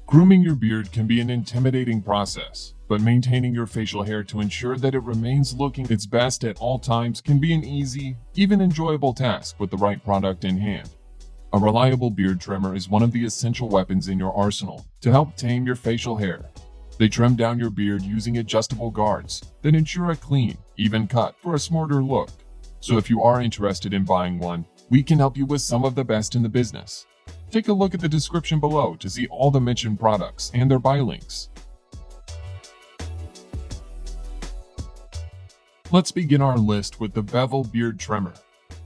Grooming your beard can be an intimidating process, but maintaining your facial hair to ensure that it remains looking its best at all times can be an easy, even enjoyable task with the right product in hand. A reliable beard trimmer is one of the essential weapons in your arsenal to help tame your facial hair. They trim down your beard using adjustable guards that ensure a clean, even cut for a smarter look. So if you are interested in buying one, we can help you with some of the best in the business. Take a look at the description below to see all the mentioned products and their buy links. Let's begin our list with the Bevel Beard Trimmer.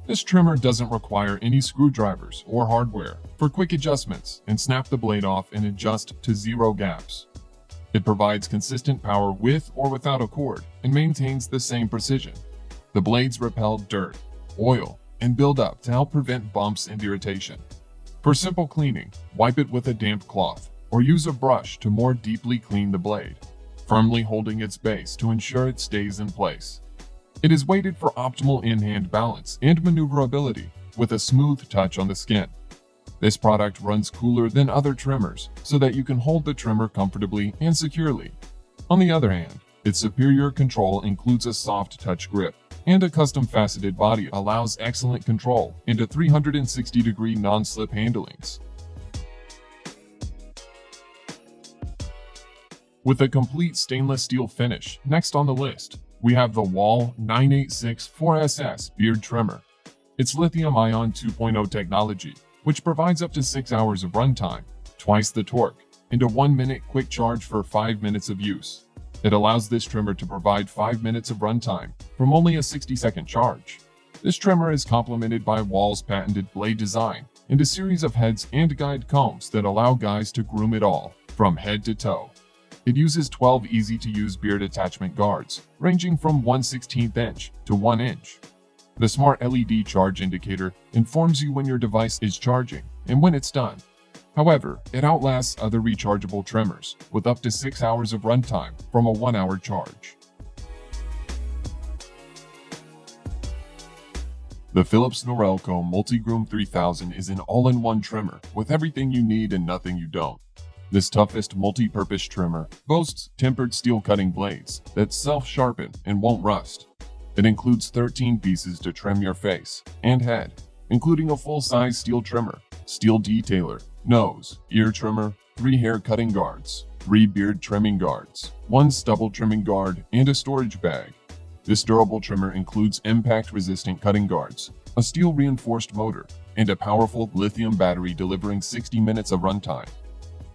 This trimmer doesn't require any screwdrivers or hardware for quick adjustments and snap the blade off and adjust to zero gaps. It provides consistent power with or without a cord and maintains the same precision. The blades repel dirt, oil, and build up to help prevent bumps and irritation. For simple cleaning, wipe it with a damp cloth or use a brush to more deeply clean the blade, firmly holding its base to ensure it stays in place. It is weighted for optimal in-hand balance and maneuverability with a smooth touch on the skin. This product runs cooler than other trimmers so that you can hold the trimmer comfortably and securely. On the other hand, its superior control includes a soft touch grip, and a custom faceted body allows excellent control into 360-degree non-slip handlings. With a complete stainless steel finish, next on the list, we have the Wahl 986 4SS Beard Trimmer. It's lithium-ion 2.0 technology, which provides up to 6 hours of runtime, twice the torque, and a 1-minute quick charge for 5 minutes of use. It allows this trimmer to provide 5 minutes of runtime from only a 60-second charge. This trimmer is complemented by Wahl's patented blade design and a series of heads and guide combs that allow guys to groom it all, from head to toe. It uses 12 easy-to-use beard attachment guards, ranging from 1/16 inch to 1 inch. The smart LED charge indicator informs you when your device is charging and when it's done. However, it outlasts other rechargeable trimmers with up to 6 hours of runtime from a 1-hour charge. The Philips Norelco Multi-Groom 3000 is an all-in-one trimmer with everything you need and nothing you don't. This toughest multi-purpose trimmer boasts tempered steel cutting blades that self-sharpen and won't rust. It includes 13 pieces to trim your face and head, including a full-size steel trimmer, steel detailer, nose, ear trimmer, 3 hair cutting guards, 3 beard trimming guards, 1 stubble trimming guard, and a storage bag. This durable trimmer includes impact-resistant cutting guards, a steel-reinforced motor, and a powerful lithium battery delivering 60 minutes of runtime.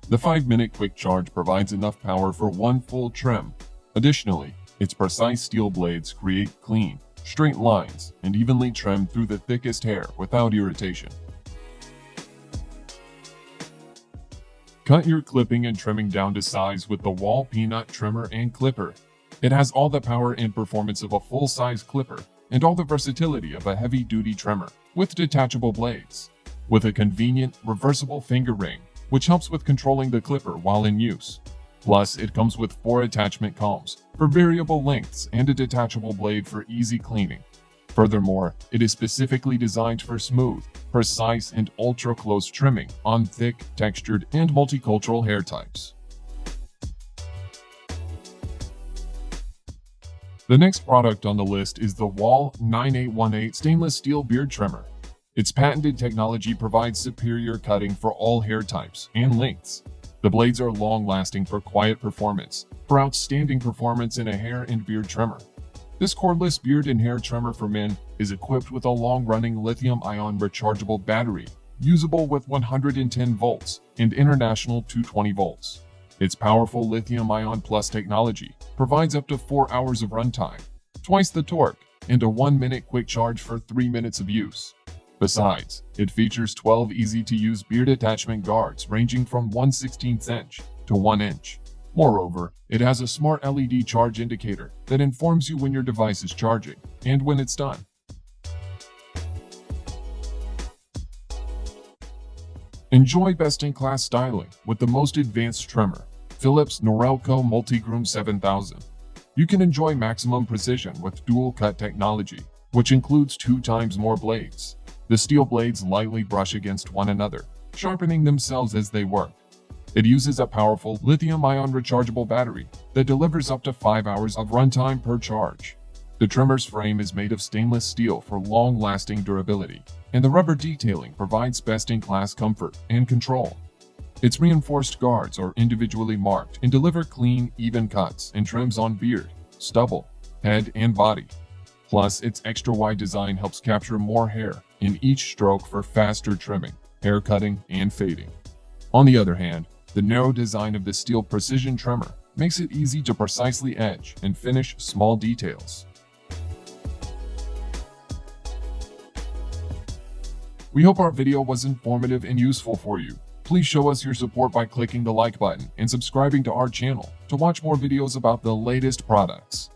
The 5-minute quick charge provides enough power for 1 full trim. Additionally, its precise steel blades create clean, straight lines and evenly trim through the thickest hair without irritation. Cut your clipping and trimming down to size with the Wahl Peanut Trimmer and Clipper. It has all the power and performance of a full-size clipper and all the versatility of a heavy-duty trimmer with detachable blades. With a convenient, reversible finger ring, which helps with controlling the clipper while in use. Plus, it comes with 4 attachment combs for variable lengths and a detachable blade for easy cleaning. Furthermore, it is specifically designed for smooth, precise, and ultra-close trimming on thick, textured, and multicultural hair types. The next product on the list is the Wahl 9818 Stainless Steel Beard Trimmer. Its patented technology provides superior cutting for all hair types and lengths. The blades are long-lasting for quiet performance, for outstanding performance in a hair and beard trimmer. This cordless beard and hair trimmer for men is equipped with a long-running lithium-ion rechargeable battery, usable with 110 volts and international 220 volts. Its powerful lithium-ion plus technology provides up to 4 hours of runtime, twice the torque, and a 1-minute quick charge for 3 minutes of use. Besides, it features 12 easy-to-use beard attachment guards ranging from 1/16 inch to 1 inch. Moreover, it has a smart LED charge indicator that informs you when your device is charging and when it's done. Enjoy best-in-class styling with the most advanced trimmer, Philips Norelco Multi-Groom 7000. You can enjoy maximum precision with dual-cut technology, which includes 2 times more blades. The steel blades lightly brush against one another, sharpening themselves as they work. It uses a powerful lithium-ion rechargeable battery that delivers up to 5 hours of runtime per charge. The trimmer's frame is made of stainless steel for long-lasting durability, and the rubber detailing provides best-in-class comfort and control. Its reinforced guards are individually marked and deliver clean, even cuts and trims on beard, stubble, head, and body. Plus, its extra-wide design helps capture more hair in each stroke for faster trimming, hair cutting, and fading. On the other hand, the narrow design of the steel precision trimmer makes it easy to precisely edge and finish small details. We hope our video was informative and useful for you. Please show us your support by clicking the like button and subscribing to our channel to watch more videos about the latest products.